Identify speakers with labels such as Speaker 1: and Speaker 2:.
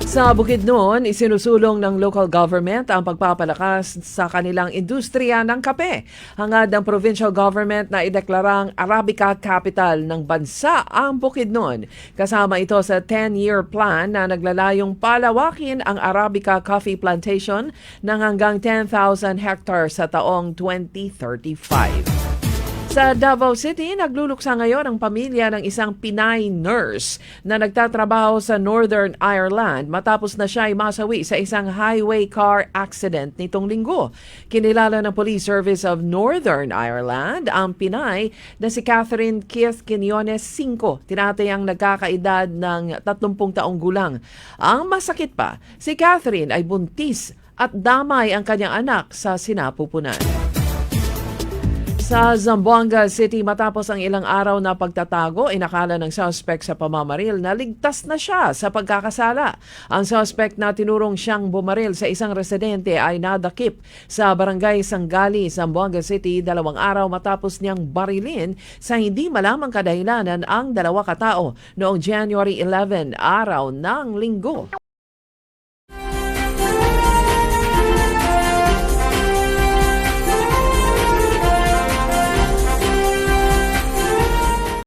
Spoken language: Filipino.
Speaker 1: Sa Bukidnon, isinusulong ng local government ang pagpapalakas sa kanilang industriya ng kape. Hangad ng provincial government na ideklarang Arabica capital ng bansa ang Bukidnon. Kasama ito sa 10-year plan na naglalayong palawakin ang Arabica coffee plantation ng hanggang 10,000 hectares sa taong 2035. Sa Davao City, nagluluksa ngayon ang pamilya ng isang Pinay nurse na nagtatrabaho sa Northern Ireland matapos na siya ay masawi sa isang highway car accident nitong linggo. Kinilala ng Police Service of Northern Ireland ang Pinay na si Catherine Keith Quinones 5, tinatayang nagkakaedad ng 30 taong gulang. Ang masakit pa, si Catherine ay buntis at damay ang kanyang anak sa sinapupunan. Sa Zamboanga City, matapos ang ilang araw na pagtatago, inakala ng suspect sa pamamaril na ligtas na siya sa pagkakasala. Ang suspect na tinurong siyang bumaril sa isang residente ay nadakip sa barangay Sanggali, Zamboanga City 2 araw matapos niyang barilin sa hindi malamang kadahilanan ang 2 katao noong January 11, araw ng linggo.